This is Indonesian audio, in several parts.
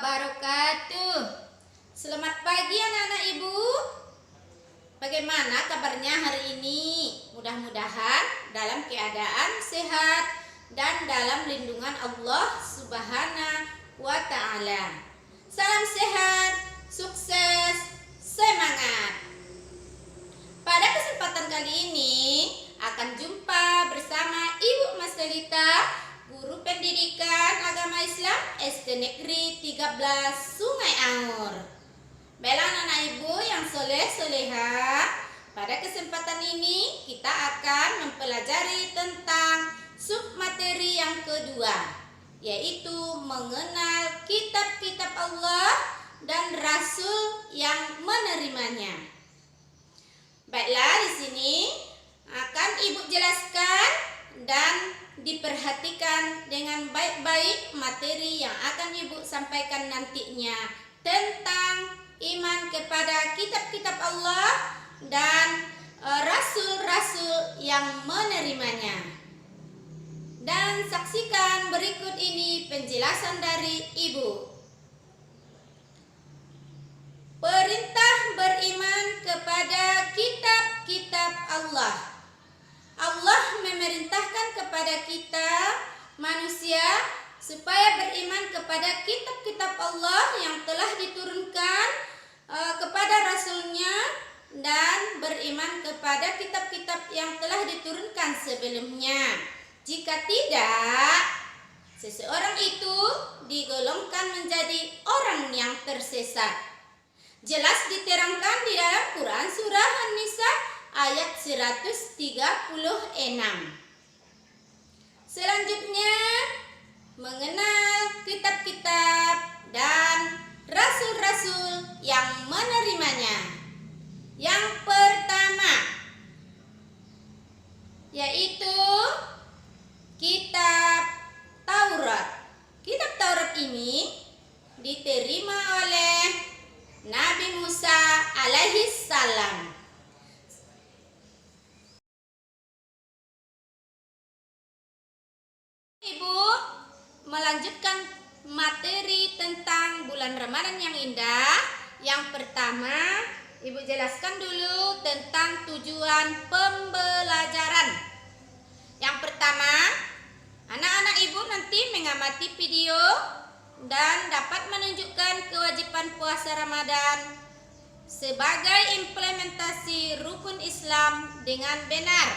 wabarakatuh. Selamat pagi anak-anak ibu. Bagaimana kabarnya hari ini? Mudah-mudahan dalam keadaan sehat dan dalam lindungan Allah Subhanahu wa Ta'ala. Salam sehat, sukses, semangat. Pada kesempatan kali ini akan jumpa bersama Ibu Mas Delita, Guru Pendidikan Agama Islam SD Negeri 13 Sungai Angur. Baiklah anak ibu yang soleh-soleha, pada kesempatan ini kita akan mempelajari tentang submateri yang kedua, yaitu mengenal kitab-kitab Allah dan Rasul yang menerimanya. Baiklah, di sini akan ibu jelaskan dan diperhatikan dengan baik-baik materi yang akan ibu sampaikan nantinya tentang iman kepada kitab-kitab Allah dan rasul-rasul yang menerimanya. Dan saksikan berikut ini penjelasan dari ibu. Perintah beriman kepada kitab-kitab Allah. Allah memerintahkan kepada kita manusia supaya beriman kepada kitab-kitab Allah yang telah diturunkan kepada Rasulnya dan beriman kepada kitab-kitab yang telah diturunkan sebelumnya. Jika tidak, seseorang itu digolongkan menjadi orang yang tersesat. Jelas diterangkan di dalam Quran surah An-Nisa ayat 136. Selanjutnya, mengenal kitab-kitab dan rasul-rasul yang menerimanya. Yang pertama, yaitu kitab Taurat. Kitab Taurat ini diterima oleh Nabi Musa alaihi salam. Ibu melanjutkan materi tentang bulan Ramadan yang indah. Yang pertama, ibu jelaskan dulu tentang tujuan pembelajaran. Yang pertama, anak-anak ibu nanti mengamati video dan dapat menunjukkan kewajiban puasa Ramadan sebagai implementasi rukun Islam dengan benar.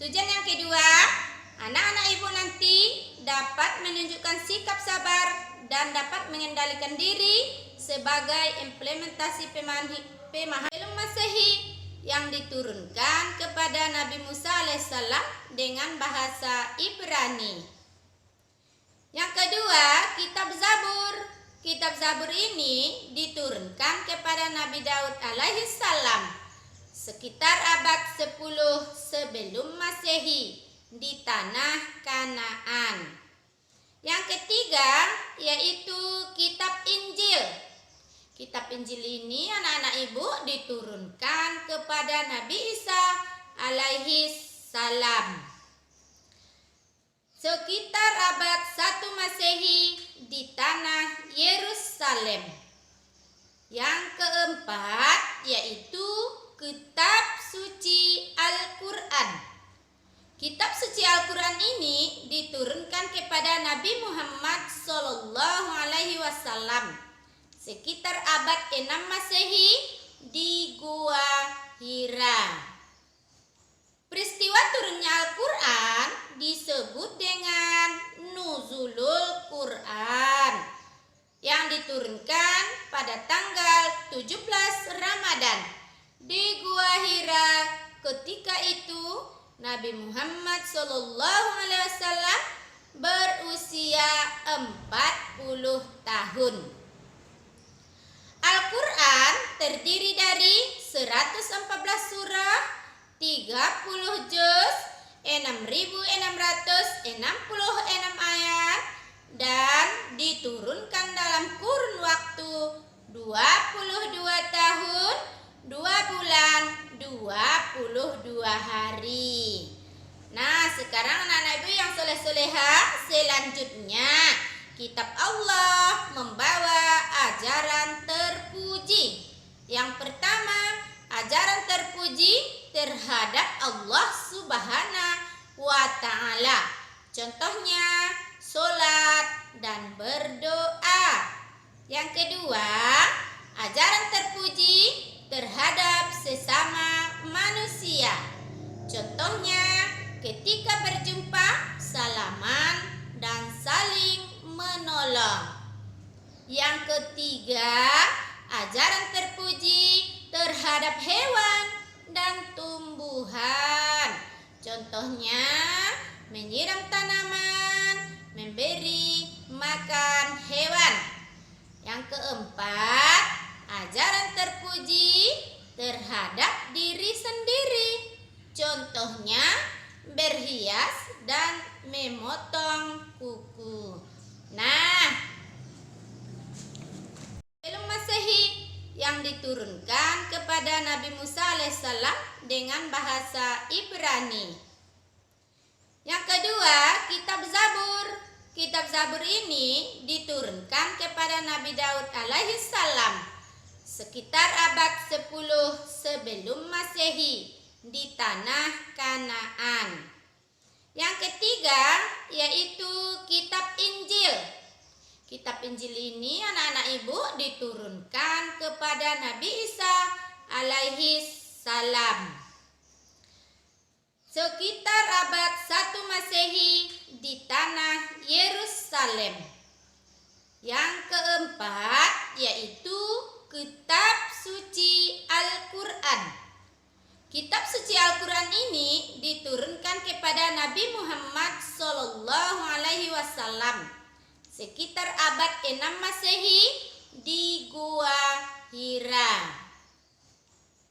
Tujuan yang kedua, anak-anak ibu nanti dapat menunjukkan sikap sabar dan dapat mengendalikan diri sebagai implementasi pemahaman Masehi yang diturunkan kepada Nabi Musa alaihissalam dengan bahasa Ibrani. Yang kedua, kitab Zabur. Kitab Zabur ini diturunkan kepada Nabi Daud alaihissalam sekitar abad 10 sebelum Masehi di tanah Kanaan. Yang ketiga, yaitu kitab Injil. Kitab Injil ini anak-anak ibu diturunkan kepada Nabi Isa alaihi salam sekitar abad 1 Masehi di tanah Yerusalem. Yang keempat, yaitu kitab suci Al-Quran. Kitab suci Al-Quran ini diturunkan kepada Nabi Muhammad SAW sekitar abad 6 Masehi di Gua Hira. Peristiwa turunnya Al-Quran disebut dengan Nuzulul Quran yang diturunkan pada tanggal 17 Ramadan di Gua Hira. Ketika itu Nabi Muhammad SAW berusia 40 tahun. Al-Quran terdiri dari 114 surah, 30 juz, 6.666 ayat dan diturunkan dalam kurun waktu 22 tahun, 2 bulan, 22 hari. Nah, sekarang anak-anak ibu yang soleh-soleha, selanjutnya kitab Allah membawa ajaran terpuji. Yang pertama, ajaran terpuji terhadap Allah Subhanahu wa Ta'ala. Contohnya, sholat dan berdoa. Yang kedua, ajaran terpuji terhadap sesama manusia. Contohnya, ketika berjumpa, salaman dan saling menolong. Yang ketiga, ajaran terpuji terhadap hewan dan tumbuhan. Contohnya, menyiram tanaman, memberi makan hewan. Yang keempat, ajaran terpuji terhadap diri sendiri. Contohnya, berhias dan memotong kuku. Nah, film Masehi yang diturunkan kepada Nabi Musa alaihissalam dengan bahasa Ibrani. Yang kedua, kitab Zabur. Kitab Zabur ini diturunkan kepada Nabi Daud alaihissalam sekitar abad 10 sebelum Masehi di tanah Kanaan. Yang ketiga yaitu kitab Injil. Kitab Injil ini anak-anak ibu diturunkan kepada Nabi Isa alaihissalam sekitar abad 1 Masehi di tanah Yerusalem. Yang keempat yaitu kitab suci Al-Quran. Kitab suci Al-Quran ini diturunkan kepada Nabi Muhammad SAW sekitar abad 6 Masehi di Gua Hira.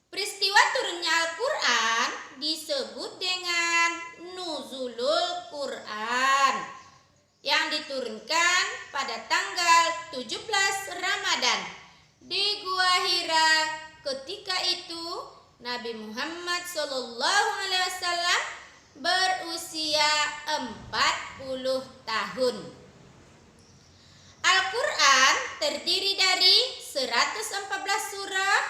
Peristiwa turunnya Al-Quran disebut dengan Nuzulul Quran yang diturunkan pada tanggal 17 Ramadan di Gua Hira. Ketika itu Nabi Muhammad SAW berusia 40 tahun. Al-Quran terdiri dari 114 surah,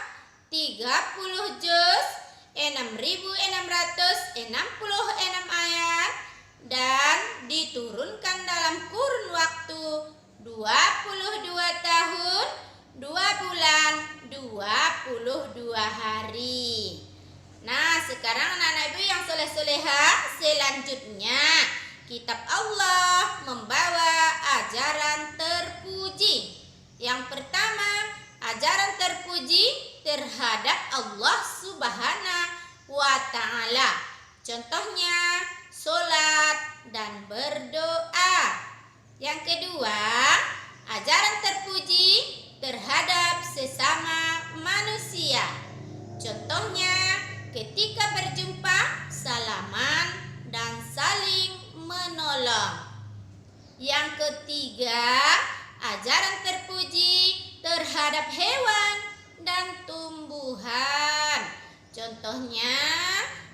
30 juz, 6.666 ayat, dan diturunkan dalam kurun waktu 22 tahun, 2 bulan, 22 hari. Nah, sekarang anak-anak ibu yang soleh-solehah, selanjutnya kitab Allah membawa ajaran terpuji. Yang pertama, ajaran terpuji terhadap Allah Subhanahu wa Ta'ala. Contohnya, sholat dan berdoa. Yang kedua, ajaran terpuji terhadap sesama manusia. Contohnya, ketika berjumpa, salaman dan saling menolong. Yang ketiga, ajaran terpuji terhadap hewan dan tumbuhan. Contohnya,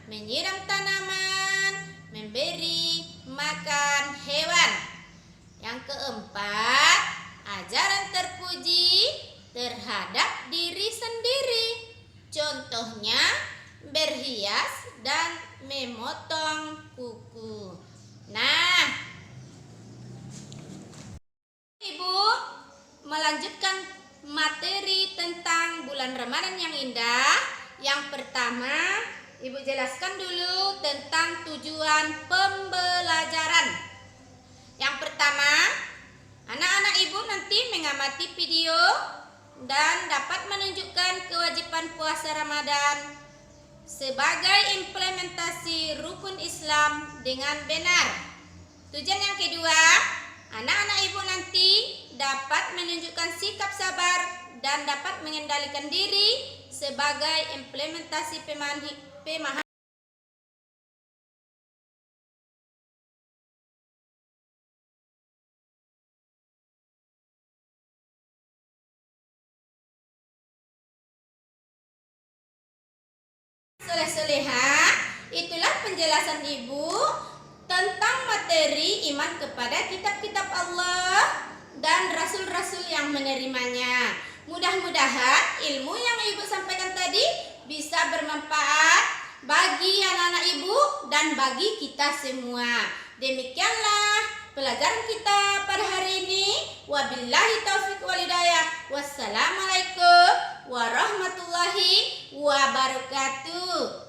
menyiram tanaman, memberi makan hewan. Yang keempat, ajaran terpuji terhadap diri sendiri. Contohnya, berhias dan memotong kuku. Nah, Ibu melanjutkan materi tentang bulan Ramadan yang indah. Yang pertama, Ibu jelaskan dulu tentang tujuan pembelajaran. Yang pertama, anak-anak Ibu nanti mengamati video dan dapat menunjukkan kewajiban puasa Ramadan sebagai implementasi rukun Islam dengan benar. Tujuan yang kedua, anak-anak Ibu nanti dapat menunjukkan sikap sabar dan dapat mengendalikan diri sebagai implementasi pemahaman soleh-solehah. Itulah penjelasan Ibu tentang materi iman kepada kitab-kitab Allah dan rasul-rasul yang menerimanya. Mudah-mudahan ilmu yang Ibu sampaikan tadi bisa bermanfaat bagi anak-anak Ibu dan bagi kita semua. Demikianlah pelajaran kita pada hari ini. Wabillahi taufiq wal hidayah. Wassalamualaikum warahmatullahi wabarakatuh.